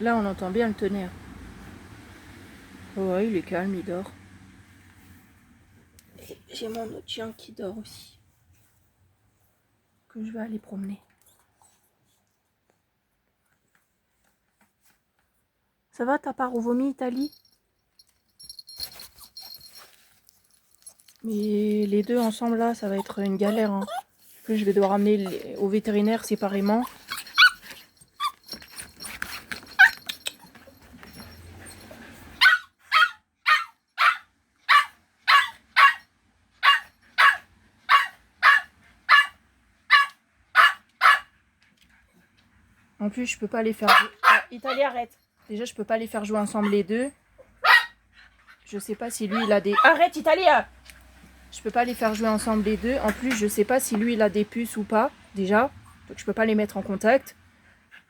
Là, on entend bien le tonnerre. Ouais, il est calme, il dort. Et j'ai mon autre chien qui dort aussi. Que je vais aller promener. Ça va, t'as pas revomi, Italie? Mais les deux ensemble, là, ça va être une galère. Hein. En plus, je vais devoir ramener au vétérinaire séparément. En plus, je peux pas les faire jouer. Ah, Italie, arrête. Déjà, je peux pas les faire jouer ensemble les deux. Je sais pas si lui, il a des... Arrête, Italie! Je peux pas les faire jouer ensemble les deux. En plus, je sais pas si lui, il a des puces ou pas, déjà. Donc, je peux pas les mettre en contact.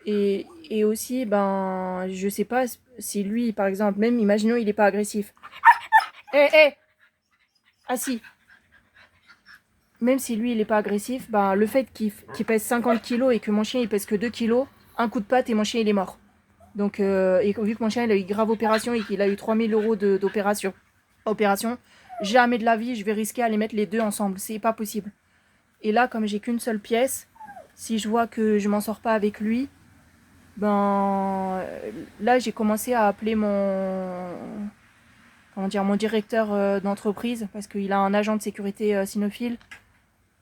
Et aussi, ben, je sais pas si lui, par exemple, même, imaginons, il est pas agressif. Hé! Ah si! Même si lui, il est pas agressif, ben, le fait qu'il pèse 50 kilos et que mon chien, il pèse que 2 kilos, un coup de patte et mon chien, il est mort. Donc, et vu que mon chien, il a eu une grave opération et qu'il a eu 3000 € d'opération, jamais de la vie, je vais risquer à les mettre les deux ensemble. C'est pas possible. Et là, comme j'ai qu'une seule pièce, si je vois que je m'en sors pas avec lui, ben là j'ai commencé à appeler mon directeur d'entreprise parce qu'il a un agent de sécurité cynophile.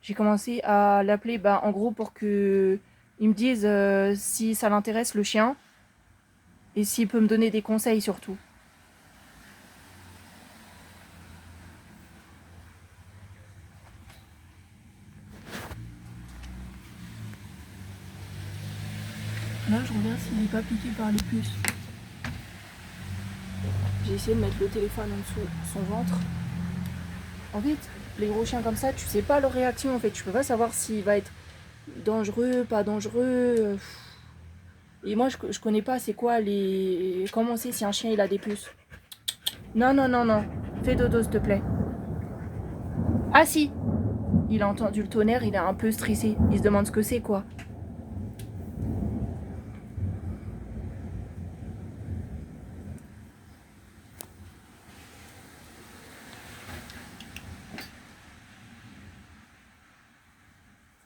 J'ai commencé à l'appeler en gros pour que il me dise si ça l'intéresse le chien et s'il peut me donner des conseils surtout. Là je regarde s'il n'est pas piqué par les puces. J'ai essayé de mettre le téléphone en dessous son ventre. En fait, les gros chiens comme ça, tu sais pas leur réaction en fait. Tu peux pas savoir s'il va être dangereux, pas dangereux. Et moi, je connais pas c'est quoi les. Comment on sait si un chien il a des puces? Non, non, non, non. Fais dodo, s'il te plaît. Ah si! Il a entendu le tonnerre, il est un peu stressé. Il se demande ce que c'est quoi.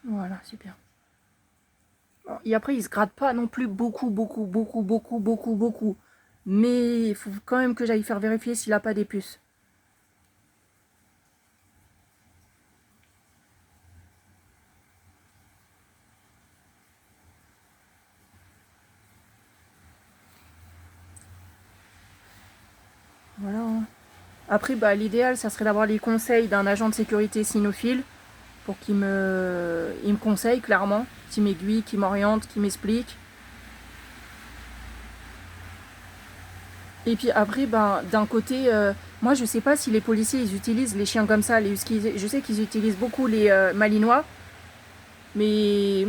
Voilà, super. Bon, et après, il se gratte pas non plus beaucoup, beaucoup, beaucoup, beaucoup, beaucoup, beaucoup. Mais il faut quand même que j'aille faire vérifier s'il a pas des puces. Voilà. Hein. Après, l'idéal, ça serait d'avoir les conseils d'un agent de sécurité cynophile pour il me conseille clairement, qu'il m'aiguille, qu'il m'oriente, qu'il m'explique. Et puis après, d'un côté, moi je sais pas si les policiers ils utilisent les chiens comme ça, les huskies. Je sais qu'ils utilisent beaucoup les malinois, mais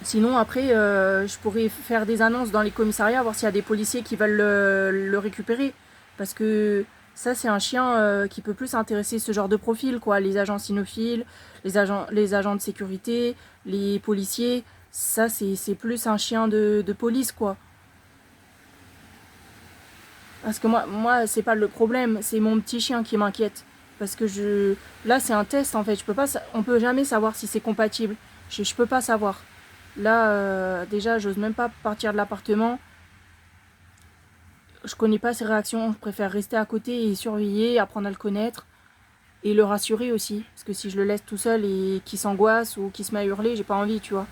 sinon après, je pourrais faire des annonces dans les commissariats, voir s'il y a des policiers qui veulent le récupérer. Parce que ça, c'est un chien qui peut plus intéresser ce genre de profil, quoi. Les agents cynophiles, les agents de sécurité, les policiers. Ça, c'est plus un chien de police, quoi. Parce que moi c'est pas le problème, c'est mon petit chien qui m'inquiète. Parce que là, c'est un test, en fait. On peut jamais savoir si c'est compatible. Je peux pas savoir. Là, déjà, j'ose même pas partir de l'appartement. Je connais pas ses réactions. Je préfère rester à côté et surveiller, apprendre à le connaître. Et le rassurer aussi. Parce que si je le laisse tout seul et qu'il s'angoisse ou qu'il se met à hurler, j'ai pas envie, tu vois.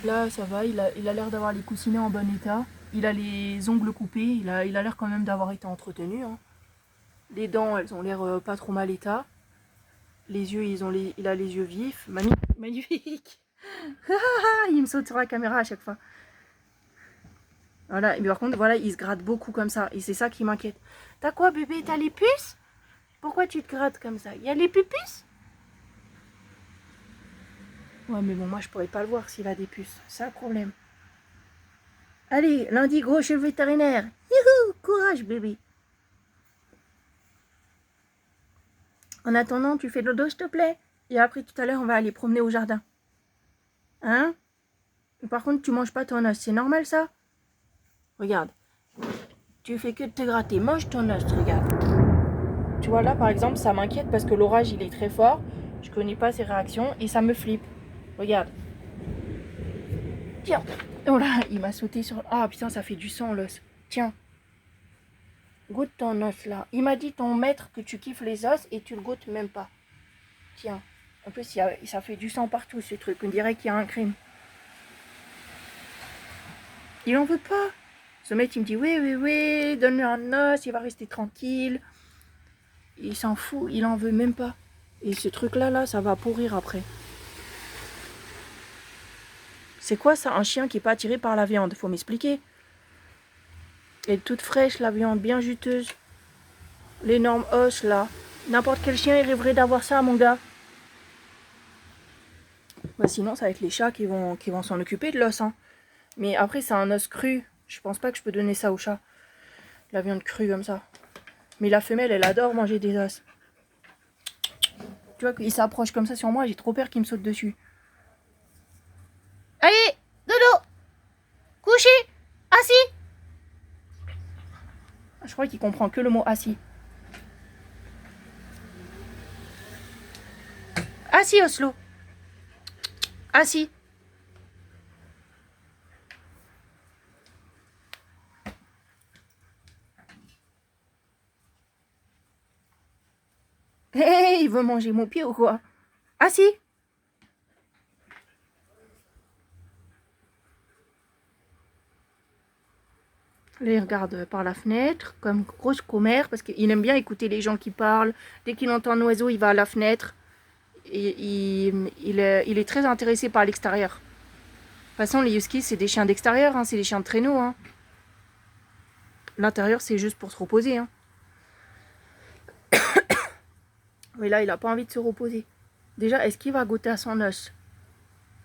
Là, ça va, il a l'air d'avoir les coussinets en bon état. Il a les ongles coupés, il a l'air quand même d'avoir été entretenu. Hein. Les dents, elles ont l'air pas trop mal état. Les yeux, il a les yeux vifs. Magnifique. Il me saute sur la caméra à chaque fois. Voilà, mais par contre, voilà, il se gratte beaucoup comme ça. Et c'est ça qui m'inquiète. T'as quoi, bébé? T'as les puces? Pourquoi tu te grattes comme ça? Il y a les pupuces? Ouais, mais bon, moi, je pourrais pas le voir s'il a des puces. C'est un problème. Allez, lundi, gros chez le vétérinaire. Youhou, courage, bébé. En attendant, tu fais de l'eau, s'il te plaît. Et après, tout à l'heure, on va aller promener au jardin. Hein? Par contre, tu manges pas ton os. C'est normal, ça? Regarde. Tu fais que de te gratter. Mange ton os, regarde. Tu vois, là, par exemple, ça m'inquiète parce que l'orage, il est très fort. Je connais pas ses réactions et ça me flippe. Regarde. Tiens. Oh là, il m'a sauté sur... Ah, putain, ça fait du sang, l'os. Tiens. Goûte ton os, là. Il m'a dit, ton maître, que tu kiffes les os et tu le goûtes même pas. Tiens. En plus, ça fait du sang partout, ce truc. On dirait qu'il y a un crime. Il en veut pas. Ce mec, il me dit, oui, donne-lui un os, il va rester tranquille. Il s'en fout, il en veut même pas. Et ce truc-là, là, ça va pourrir après. C'est quoi ça, un chien qui n'est pas attiré par la viande? Faut m'expliquer. Elle est toute fraîche, la viande, bien juteuse. L'énorme os, là. N'importe quel chien, il rêverait d'avoir ça, mon gars. Bah sinon, ça va être les chats qui vont s'en occuper de l'os, hein. Mais après, c'est un os cru. Je pense pas que je peux donner ça au chat. La viande crue comme ça. Mais la femelle, elle adore manger des os. Tu vois qu'il s'approche comme ça sur moi, j'ai trop peur qu'il me saute dessus. Allez, dodo, couché, assis. Je crois qu'il comprend que le mot assis. Assis, Oslo. Assis. Hé, hey, il veut manger mon pied ou quoi? Assis. Là, il regarde par la fenêtre, comme grosse commère, parce qu'il aime bien écouter les gens qui parlent. Dès qu'il entend un oiseau, il va à la fenêtre. Et il est très intéressé par l'extérieur. De toute façon, les huskies, c'est des chiens d'extérieur, hein, c'est des chiens de traîneau. Hein. L'intérieur, c'est juste pour se reposer. Hein. Mais là, il n'a pas envie de se reposer. Déjà, est-ce qu'il va goûter à son os?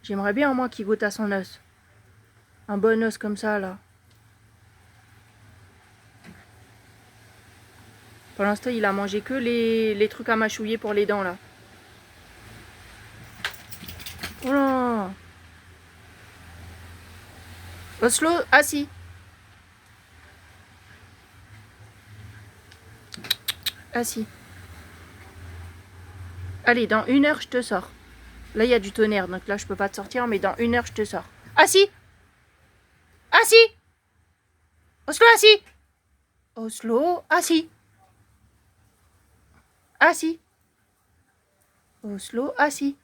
J'aimerais bien, moi, qu'il goûte à son os. Un bon os comme ça, là. Pour l'instant, il a mangé que les trucs à mâchouiller pour les dents, là. Oh là! Oslo, assis. Assis. Allez, dans 1 heure, je te sors. Là, il y a du tonnerre, donc là, je peux pas te sortir, mais dans 1 heure, je te sors. Assis. Assis. Oslo, assis. Oslo, assis. Assis. Oslo, assis.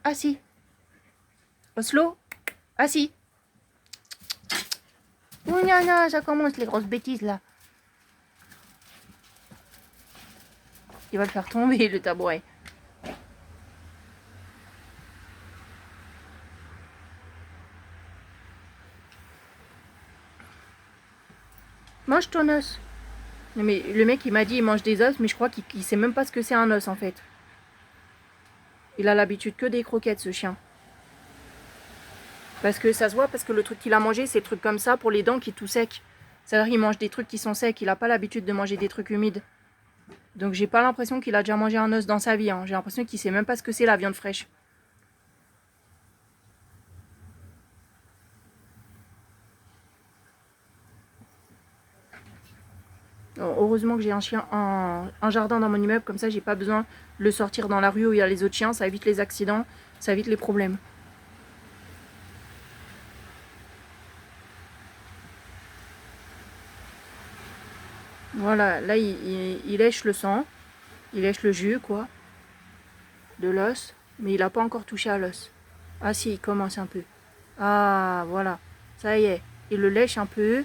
Assis. Oslo, assis. Oh non, non, ça commence les grosses bêtises là. Il va le faire tomber le tabouret. Mange ton os. Mais le mec il m'a dit il mange des os, mais je crois qu'il sait même pas ce que c'est un os en fait. Il a l'habitude que des croquettes ce chien. Parce que ça se voit, parce que le truc qu'il a mangé, c'est le truc comme ça pour les dents qui est tout sec. C'est-à-dire qu'il mange des trucs qui sont secs, il n'a pas l'habitude de manger des trucs humides. Donc j'ai pas l'impression qu'il a déjà mangé un os dans sa vie. Hein. J'ai l'impression qu'il sait même pas ce que c'est la viande fraîche. Heureusement que j'ai un chien, un jardin dans mon immeuble, comme ça j'ai pas besoin de le sortir dans la rue où il y a les autres chiens, ça évite les accidents, ça évite les problèmes. Voilà, là il lèche le sang, il lèche le jus quoi, de l'os, mais il n'a pas encore touché à l'os. Ah si, il commence un peu. Ah voilà, ça y est, il le lèche un peu.